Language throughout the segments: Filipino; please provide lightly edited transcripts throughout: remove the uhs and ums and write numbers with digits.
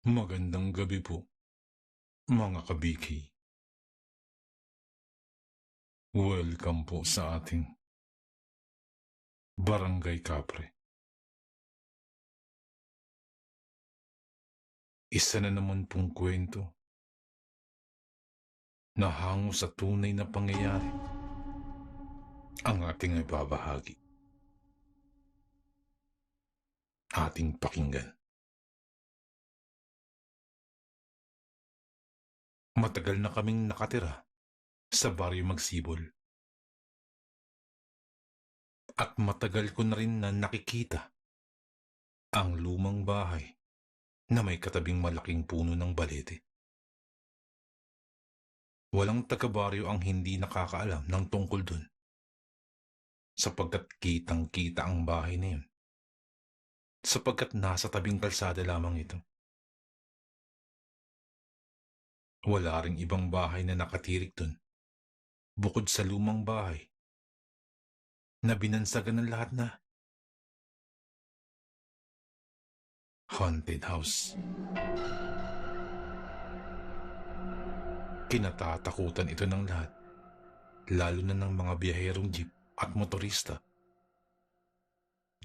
Magandang gabi po, mga kabiki. Welcome po sa ating Barangay Kapre. Isa na naman pong kwento na hango sa tunay na pangyayari ang ating ibabahagi. Ating pakinggan. Matagal na kaming nakatira sa baryo Magsibol. At matagal ko na rin na nakikita ang lumang bahay na may katabing malaking puno ng balete. Walang taga-baryo ang hindi nakakaalam ng tungkol dun, sapagkat kitang-kita ang bahay na yun, sapagkat nasa tabing kalsada lamang ito. Wala ring ibang bahay na nakatirik dun, bukod sa lumang bahay na binansagan ng lahat na haunted house. Kinatatakutan ito ng lahat, lalo na ng mga biyaherong jeep at motorista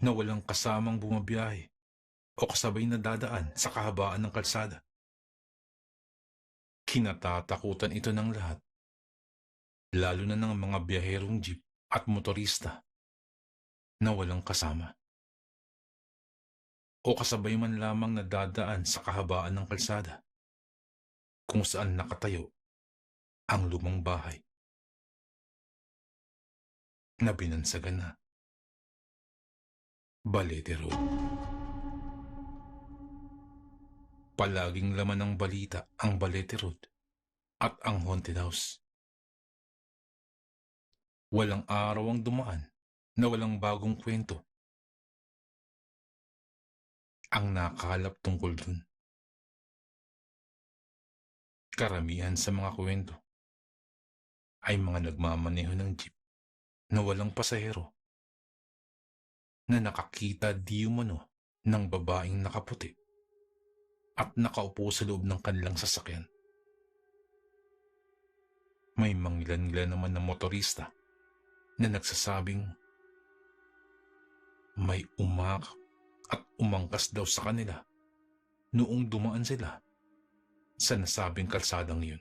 na walang kasamang bumabiyahe o kasabay na dadaan sa kahabaan ng kalsada. Kinatatakutan ito ng lahat, lalo na ng mga biyaherong jeep at motorista na walang kasama o kasabay man lamang na dadaan sa kahabaan ng kalsada kung saan nakatayo ang lumang bahay na binansagan na. Balete Road. Palaging laman ng balita ang Balete Road at ang haunted house. Walang araw ang dumaan na walang bagong kwento ang nakalap tungkol dun. Karamihan sa mga kwento ay mga nagmamaneho ng jeep na walang pasahero na nakakita di umano ng babaeng nakaputi at nakaupo sa loob ng kanilang sasakyan. May mangilan-ngilan naman na motorista na nagsasabing may umakap at umangkas daw sa kanila noong dumaan sila sa nasabing kalsadang yun.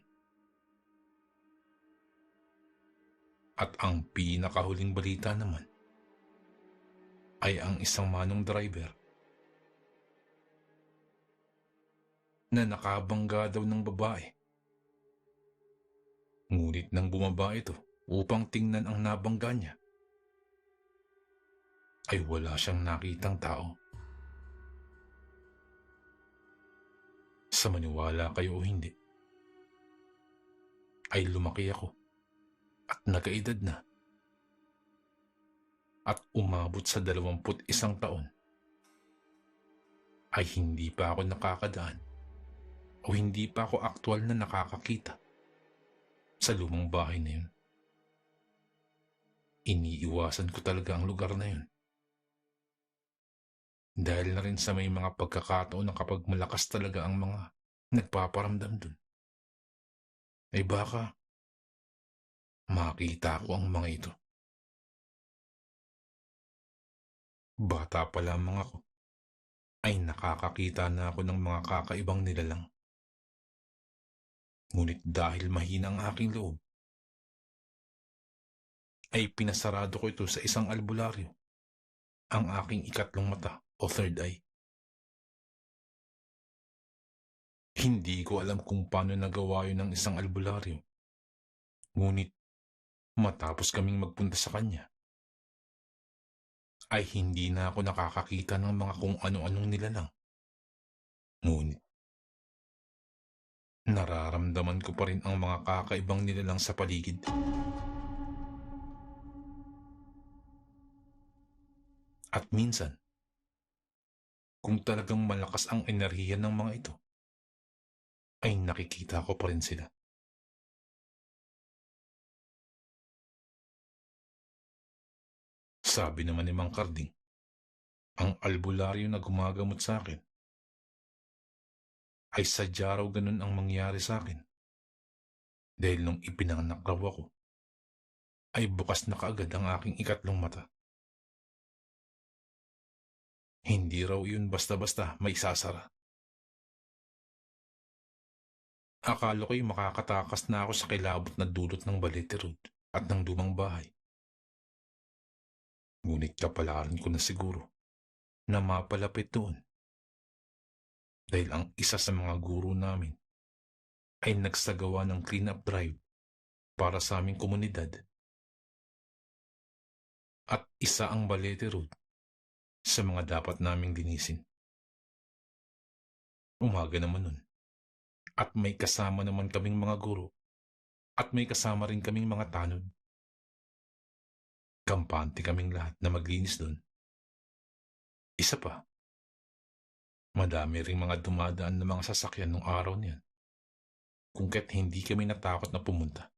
At ang pinakahuling balita naman ay ang isang manong driver na nakabangga daw ng babae. Ngunit nang bumaba ito upang tingnan ang nabangga niya, ay wala siyang nakitang tao. Sa maniwala kayo o hindi, ay lumaki ako at nagkaedad na at umabot sa 21 taon ay hindi pa ako nakakadaan o hindi pa ako aktwal na nakakakita sa lumang bahay na yun. Iniiwasan ko talaga ang lugar na yun. Dahil na rin sa may mga pagkakataon na kapag malakas talaga ang mga nagpaparamdam dun, ay baka makita ko ang mga ito. Bata pa lamang ako ay nakakakita na ako ng mga kakaibang nilalang. Ngunit dahil mahina ang aking loob, ay pinasarado ko ito sa isang albularyo, ang aking ikatlong mata o third eye. Hindi ko alam kung paano nagawa yun ng isang albularyo. Ngunit matapos kaming magpunta sa kanya, ay hindi na ako nakakakita ng mga kung ano-anong nilalang. Ngunit nararamdaman ko pa rin ang mga kakaibang nilalang sa paligid. At minsan, kung talagang malakas ang enerhiya ng mga ito, ay nakikita ko pa rin sila. Sabi naman ni Mang Karding, ang albularyo na gumagamot sa akin ay sadya raw ganun ang mangyari sa akin. Dahil nung ipinanganak raw ako, ay bukas na kaagad ang aking ikatlong mata. Hindi raw yun basta-basta maisasara. Akala ko'y makakatakas na ako sa kilabot na dulot ng Balete Road at ng lumang bahay. Ngunit kapalaran ko na siguro na mapalapit doon dahil ang isa sa mga guro namin ay nagsagawa ng clean-up drive para sa aming komunidad. At isa ang Balete Road sa mga dapat naming linisin. Umaga naman nun. At may kasama naman kaming mga guro at may kasama rin kaming mga tanod. Kampante kaming lahat na maglinis doon. Isa pa, madami ring mga dumadaan na mga sasakyan nung araw niyan. Kung kaya't hindi kami natakot na pumunta.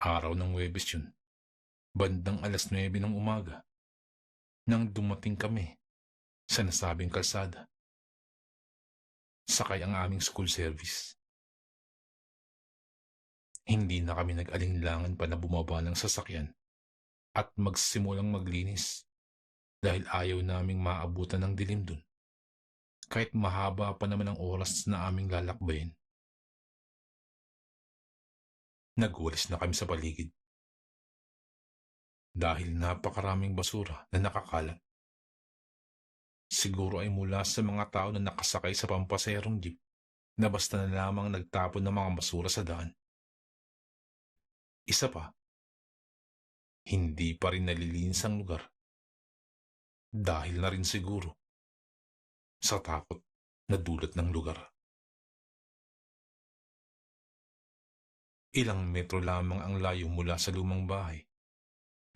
Araw ng Huwebes yun, bandang 9:00 ng umaga, nang dumating kami sa nasabing kalsada. Sakay ang aming school service. Hindi na kami nag-alinlangan pa na bumaba ng sasakyan at magsimulang maglinis dahil ayaw naming maabutan ng dilim dun. Kahit mahaba pa naman ang oras na aming lalakbayin. Nagwalis na kami sa paligid. Dahil napakaraming basura na nakakalat. Siguro ay mula sa mga tao na nakasakay sa pampaserong jeep na basta na lamang nagtapon ng mga basura sa daan. Isa pa, hindi pa rin nalilinis ang lugar. Dahil na rin siguro sa takot na dulot ng lugar. Ilang metro lamang ang layo mula sa lumang bahay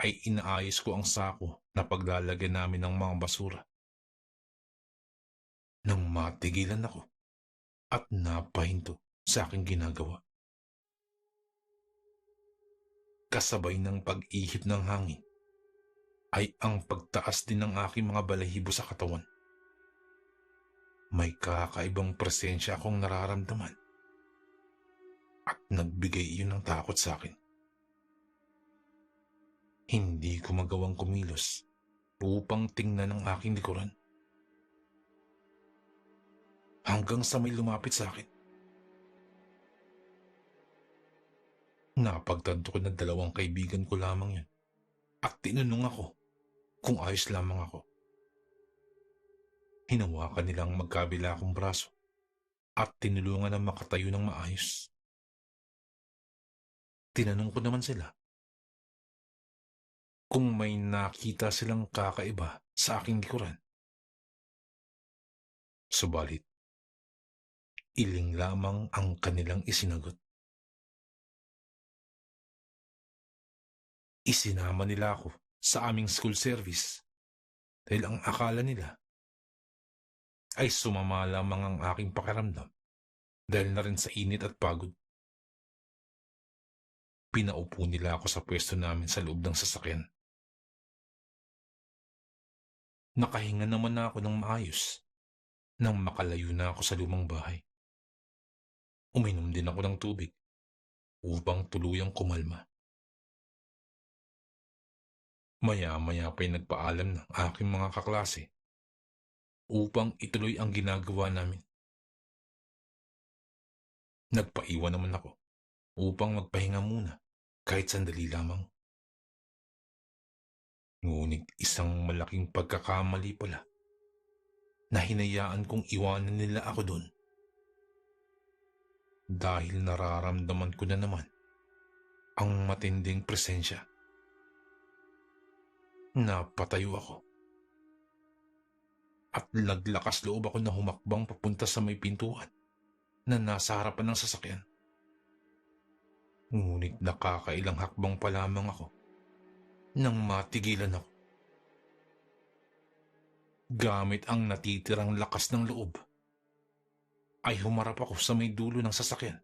ay inaayos ko ang sako na paglalagyan namin ng mga basura. Nang matigilan ako at napahinto sa aking ginagawa. Kasabay ng pag-ihip ng hangin ay ang pagtaas din ng aking mga balahibo sa katawan. May kakaibang presensya akong nararamdaman at nagbigay iyon ng takot sa akin. Hindi ko magawang kumilos upang tingnan ang aking likuran. Hanggang sa may lumapit sa akin. Napagtanto ko na 2 kaibigan ko lamang yun at tinanong ako kung ayos lamang ako. Hinawakan nilang magkabila akong braso at tinulungan na makatayo ng maayos. Tinanong ko naman sila kung may nakita silang kakaiba sa aking likuran. Subalit, iling lamang ang kanilang isinagot. Isinama nila ako sa aming school service dahil ang akala nila ay sumama lamang ang aking pakiramdam dahil na rin sa init at pagod. Pinaupo nila ako sa pwesto namin sa loob ng sasakyan. Nakahinga naman na ako ng maayos nang makalayo na ako sa lumang bahay. Uminom din ako ng tubig upang tuluyang kumalma. Maya-maya pa'y nagpaalam ng aking mga kaklase upang ituloy ang ginagawa namin. Nagpaiwan naman ako upang magpahinga muna kahit sandali lamang. Ngunit isang malaking pagkakamali pala na hinayaan kong iwanan nila ako doon. Dahil nararamdaman ko na naman ang matinding presensya. Napatayo ako at naglakas loob ako na humakbang papunta sa may pintuan na nasa harapan ng sasakyan. Ngunit nakakailang hakbang pa lamang ako nang matigilan ako. Gamit ang natitirang lakas ng loob, ay humarap ako sa may dulo ng sasakyan.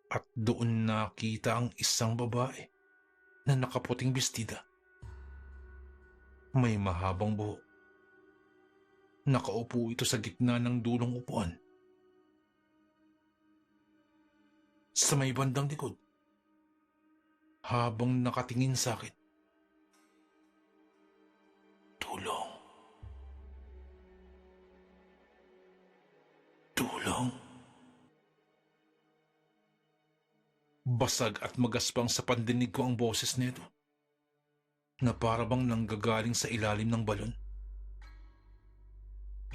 At doon nakita ang isang babae na nakaputing bestida. May mahabang buhok. Nakaupo ito sa gitna ng dulong upuan. Sa may bandang likod. Habang nakatingin sa akin. Tulong. Tulong. Basag at magaspang sa pandinig ko ang boses nito, na para bang nanggagaling sa ilalim ng balon.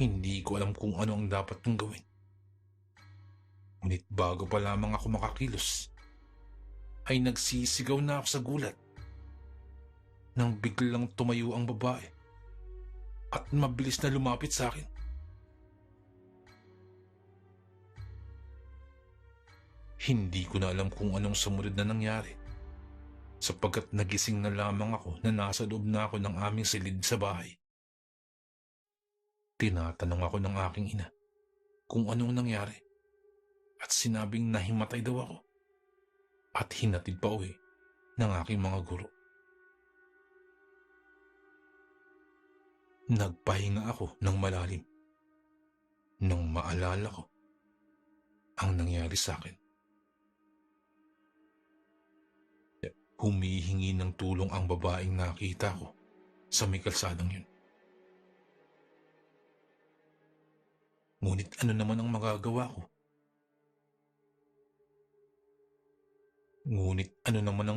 Hindi ko alam kung ano ang dapat kong gawin. Ngunit bago pa lamang ako makakilos, ay nagsisigaw na ako sa gulat nang biglang tumayo ang babae at mabilis na lumapit sa akin. Hindi ko na alam kung anong sumunod na nangyari, sapagkat nagising na lamang ako na nasa loob na ako ng aming silid sa bahay. Tinatanong ako ng aking ina kung anong nangyari at sinabing nahimatay daw ako at hinatid pa uwi ng aking mga guro. Nagpahinga ako ng malalim nang maalala ko ang nangyari sa akin. Humihingi ng tulong ang babaeng nakita ko sa may kalsadang yun. Ngunit ano naman ang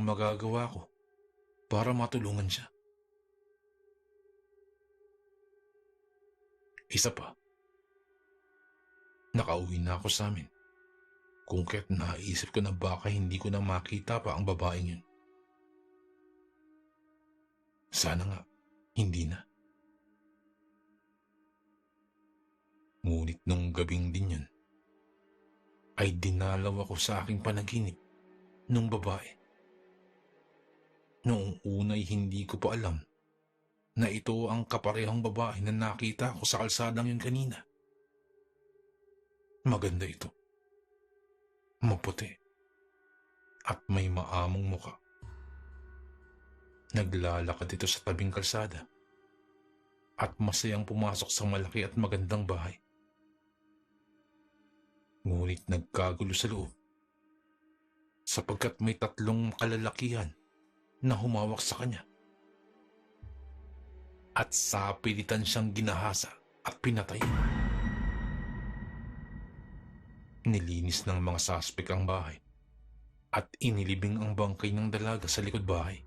magagawa ko? Para matulungan siya? Isa pa, nakauwi na ako sa amin kung kaya't naisip ko na baka hindi ko na makita pa ang babaeng yun. Sana nga, hindi na. Ngunit nung gabing din yun, ay dinalaw ako sa aking panaginip nung babae. Noong una'y hindi ko pa alam na ito ang kaparehong babae na nakita ko sa kalsadang yun kanina. Maganda ito. Maputi. At may maamong muka. Naglalakad ito sa tabing kalsada at masayang pumasok sa malaki at magandang bahay. Ngunit nagkagulo sa loob sapagkat may 3 kalalakihan na humawak sa kanya at sapilitan siyang ginahasa at pinatay. Nilinis ng mga suspect ang bahay at inilibing ang bangkay ng dalaga sa likod bahay.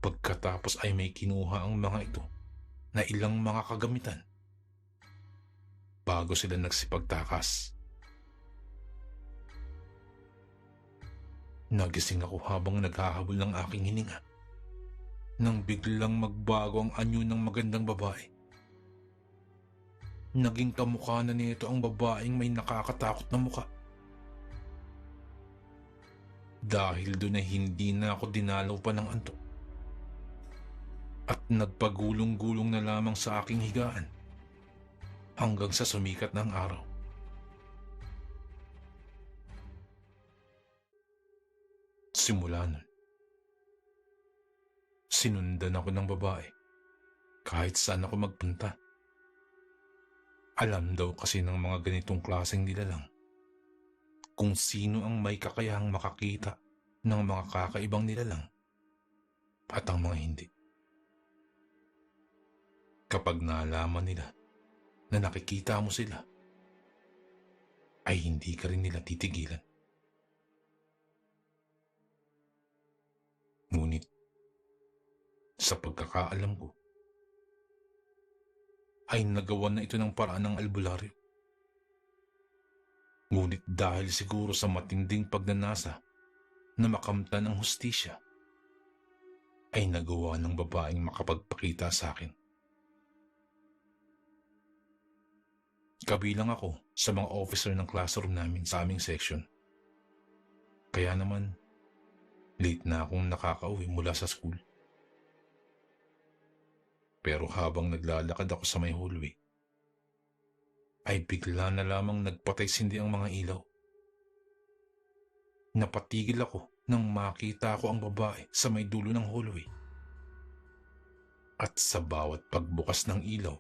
Pagkatapos ay may kinuha ang mga ito na ilang mga kagamitan bago sila nagsipagtakas. Nagising ako habang naghahabol ng aking hininga nang biglang magbago ang anyo ng magandang babae. Naging kamukha na nito ang babaeng may nakakatakot na muka. Dahil doon ay hindi na ako dinalaw pa ng antok at nagpagulong-gulong na lamang sa aking higaan hanggang sa sumikat ng araw. Simula nun, sinundan ako ng babae kahit saan ako magpunta. Alam daw kasi ng mga ganitong klaseng nilalang kung sino ang may kakayahang makakita ng mga kakaibang nilalang at ang mga hindi. Kapag nalaman nila na nakikita mo sila, ay hindi ka rin nila titigilan. Ngunit, sa pagkakaalam ko, ay nagawa na ito ng paraan ng albularyo. Ngunit dahil siguro sa matinding pagnanasa na makamtan ang hustisya, ay nagawa ng babaeng makapagpakita sa akin. Kabilang ako sa mga officer ng classroom namin sa aming section. Kaya naman, late na akong nakakauwi mula sa school. Pero habang naglalakad ako sa may hallway, ay bigla na lamang nagpatay-sindi ang mga ilaw. Napatigil ako nang makita ko ang babae sa may dulo ng hallway. At sa bawat pagbukas ng ilaw,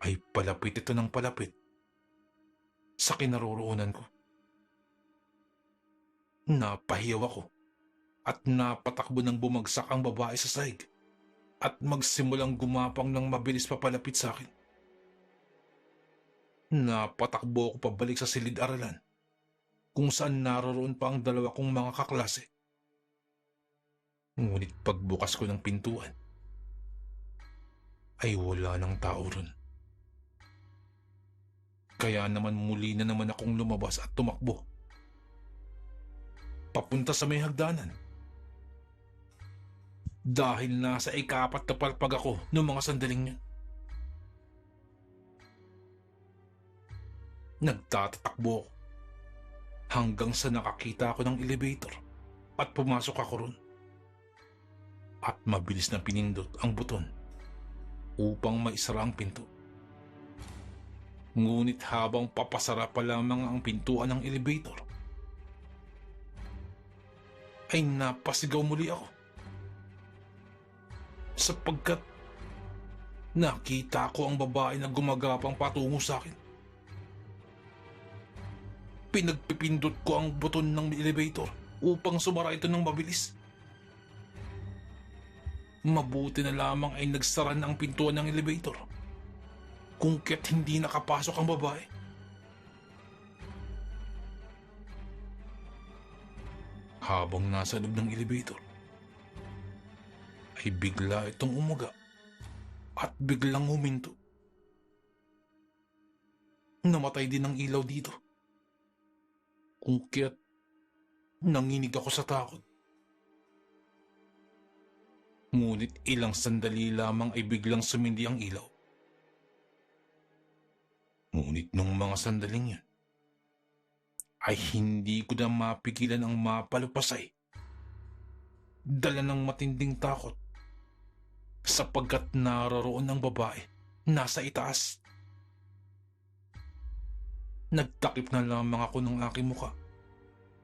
ay palapit ito ng palapit sa kinaroroonan ko. Napahiyaw ako at napatakbo ng bumagsak ang babae sa sahig at magsimulang gumapang ng mabilis papalapit sa akin. Napatakbo ako pabalik sa silid-aralan kung saan naroroon pa ang dalawa kong mga kaklase. Ngunit pagbukas ko ng pintuan, ay wala ng tao ron. Kaya naman muli na naman akong lumabas at tumakbo papunta sa may hagdanan. Dahil nasa ika-4 na palpag ako noong mga sandaling yun. Nagtatatakbo ako hanggang sa nakakita ako ng elevator at pumasok ako ron. At mabilis na pinindot ang buton upang maisara ang pinto. Ngunit habang papasara pa lamang ang pintuan ng elevator, ay napasigaw muli ako. Sapagkat nakita ko ang babae na gumagapang patungo sa akin. Pinagpipindot ko ang buton ng elevator upang sumara ito ng mabilis. Mabuti na lamang ay nagsara na ang pintuan ng elevator kung kaya't hindi nakapasok ang babae. Habang nasa loob ng elevator, ay bigla itong umuga at biglang huminto. Namatay din ang ilaw dito. Kung kaya't nanginig ako sa takot. Ngunit ilang sandali lamang ay biglang sumindi ang ilaw. Ngunit nung mga sandaling yun, ay hindi ko na mapigilan ang mapalupasay. Dala ng matinding takot sapagkat naroroon ang babae nasa itaas. Nagtakip na lamang ako ng aking muka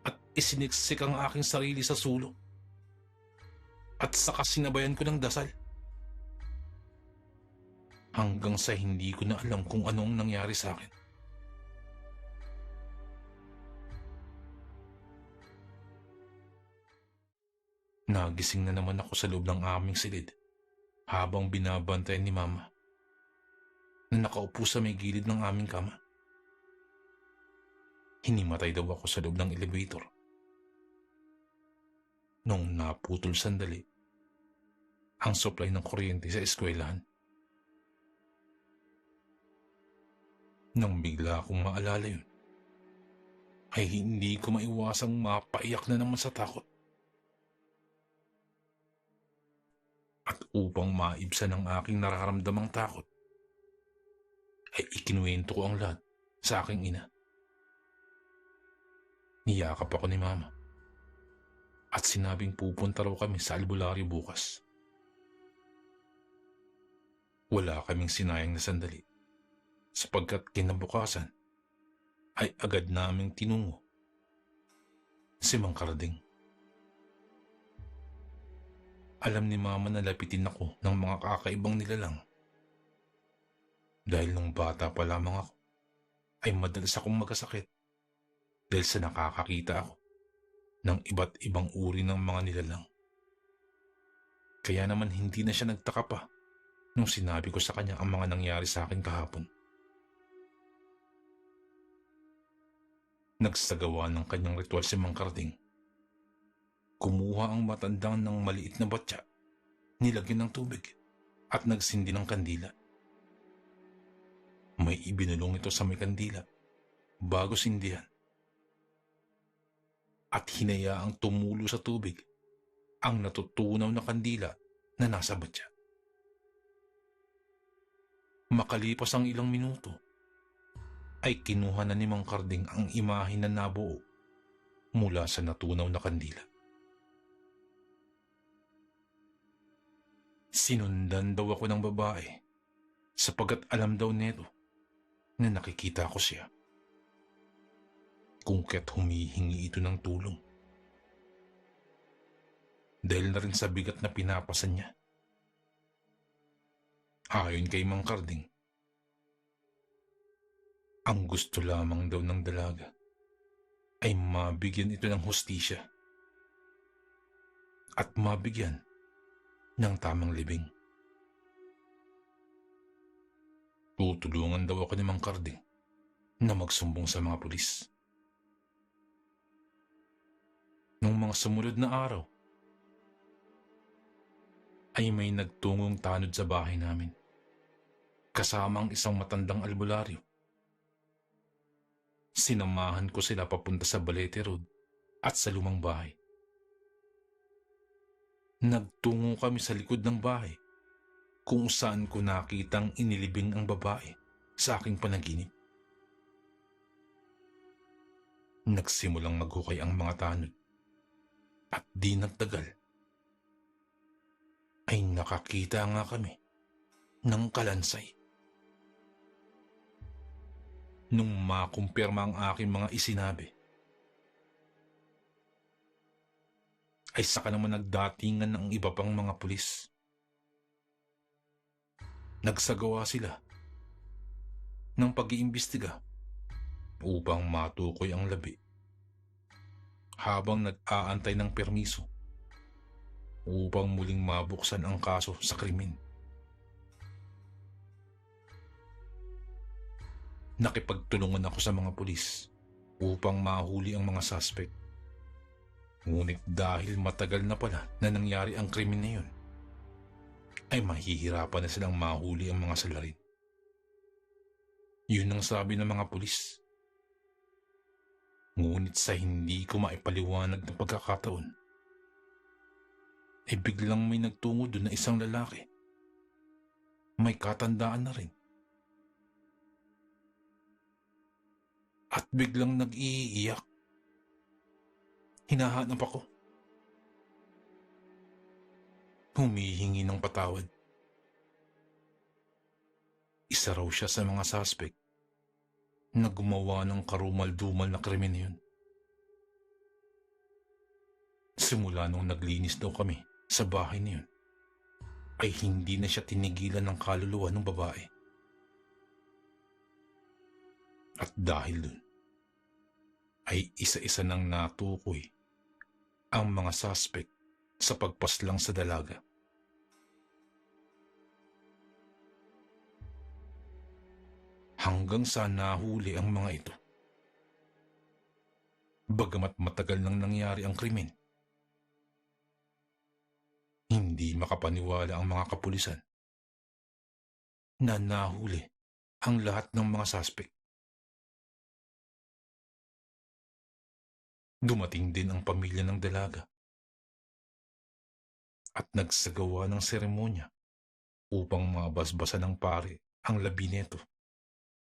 at isiniksik ang aking sarili sa sulok. At saka sinabayan ko ng dasal. Hanggang sa hindi ko na alam kung anong nangyari sa akin. Nagising na naman ako sa loob ng aming silid habang binabantayan ni Mama na nakaupo sa may gilid ng aming kama. Hinimatay daw ako sa loob ng elevator. Nung naputol sandali ang supply ng kuryente sa eskwelahan. Nang bigla akong maalala yun, ay hindi ko maiwasang mapaiyak na naman sa takot. At upang maibsan ang aking nararamdamang takot, ay ikinuwento ko ang lahat sa aking ina. Niyakap ako ni Mama at sinabing pupunta raw kami sa albularyo bukas. Wala kaming sinayang na sandali sapagkat kinabukasan ay agad naming tinungo si Mang Karding. Alam ni Mama na lapitin ako ng mga kakaibang nilalang. Dahil nung bata pa lamang ako, ay madalas akong magkasakit dahil sa nakakakita ako ng iba't ibang uri ng mga nilalang. Kaya naman hindi na siya nagtaka pa nung sinabi ko sa kanya ang mga nangyari sa akin kahapon. Nagsagawa ng kanyang ritual si Mang Karding. Kumuha ang matandang ng maliit na batya, nilagyan ng tubig at nagsindi ng kandila. May ibinulong ito sa may kandila bago sindihan at hinayaang tumulo sa tubig ang natutunaw na kandila na nasa batya. Makalipas ang ilang minuto, ay kinuha na ni Mang Karding ang imahe na nabuo mula sa natunaw na kandila. Sinundan daw ako ng babae sapagkat alam daw nito na nakikita ko siya. Kung kaya't humihingi ito ng tulong. Dahil na rin sa bigat na pinapasan niya. Ayon kay Mang Karding, Ang gusto lamang daw ng dalaga ay mabigyan ito ng hustisya at mabigyan ng tamang libing. Tutulungan daw ako ni Mang Karding na magsumbong sa mga pulis. Nung mga sumunod na araw, ay may nagtungong tanod sa bahay namin, kasama ang isang matandang albularyo. Sinamahan ko sila papunta sa Balete Road at sa lumang bahay. Nagtungo kami sa likod ng bahay kung saan ko nakitang inilibing ang babae sa aking panaginip. Nagsimulang maghukay ang mga tanod at di nagtagal ay nakakita nga kami ng kalansay. Nung makumpirma ang aking mga isinabi, ay saka naman nagdatingan ng iba pang mga pulis. Nagsagawa sila ng pag-iimbestiga upang matukoy ang labi habang nag-aantay ng permiso upang muling mabuksan ang kaso sa krimen. Nakipagtulungan ako sa mga pulis upang mahuli ang mga suspect. Ngunit dahil matagal na pala na nangyari ang krimen na yun, ay mahihirapan na silang mahuli ang mga salarin. Yun ang sabi ng mga pulis. Ngunit sa hindi ko maipaliwanag ng pagkakataon, ay biglang may nagtungo doon na isang lalaki. May katandaan na rin. At biglang nag-iiyak. Hinahanap ako. Humihingi ng patawad. Isa raw siya sa mga suspect na gumawa ng karumal-dumal na krimen yun. Simula nung naglinis daw kami sa bahay niyon, ay hindi na siya tinigilan ng kaluluwa ng babae. At dahil dun, ay isa-isa nang natukoy ang mga suspect sa pagpaslang sa dalaga. Hanggang sa nahuli ang mga ito. Bagamat matagal nang nangyari ang krimen, hindi makapaniwala ang mga kapulisan na nahuli ang lahat ng mga suspect. Dumating din ang pamilya ng dalaga at nagsagawa ng seremonya upang mabasbasan ng pare ang labi nito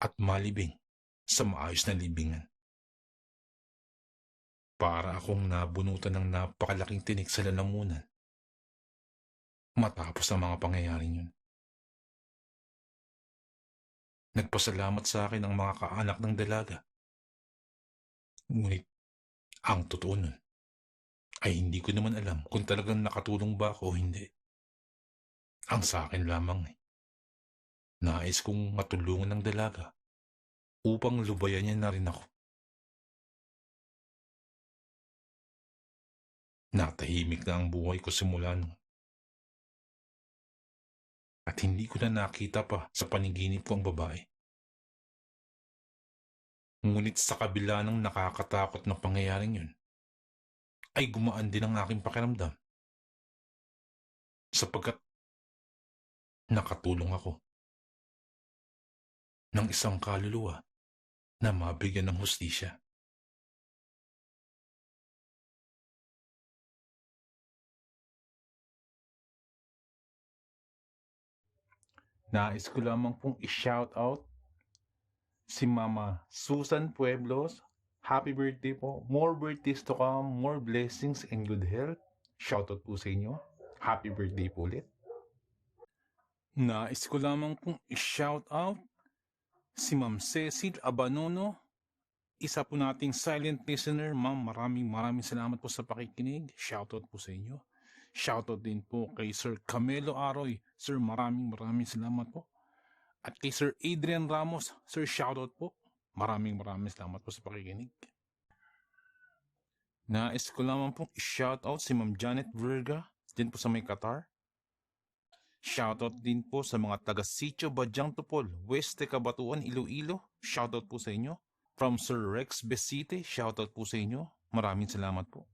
at malibing sa maayos na libingan. Para akong nabunutan ng napakalaking tinik sa lalamunan matapos ang mga pangyayaring yun. Nagpasalamat sa akin ang mga kaanak ng dalaga. Ngunit ang totoo nun ay hindi ko naman alam kung talagang nakatulong ba ako o hindi. Ang sa akin lamang nais kong matulungan ng dalaga upang lubayan niya na rin ako. Natahimik na ang buhay ko simula nun. At hindi ko na nakita pa sa paniginip ko ang babae. Ngunit sa kabila ng nakakatakot na pangyayaring yun, ay gumaan din ang aking pakiramdam. Sapagkat nakatulong ako ng isang kaluluwa na mabigyan ng hustisya. Nais ko lamang pong i-shout out si Mama Susan Pueblos. Happy birthday po. More birthdays to come, more blessings and good health. Shoutout po sa inyo. Happy birthday po ulit. Nais ko lamang pong i-shout out si Ma'am Cecil Abanono. Isa po nating silent listener. Ma'am, maraming salamat po sa pakikinig. Shoutout po sa inyo. Shoutout din po kay Sir Camelo Aroy. Sir, maraming salamat po. At kay Sir Adrian Ramos. Sir, shoutout po. Maraming salamat po sa pakikinig. Nais ko lamang pong i-shoutout si Ma'am Janet Verga, din po sa may Qatar. Shoutout din po sa mga taga Sitio Badyang Tupol, Weste Cabatuan, Iloilo. Shoutout po sa inyo. From Sir Rex Besite, shoutout po sa inyo. Maraming salamat po.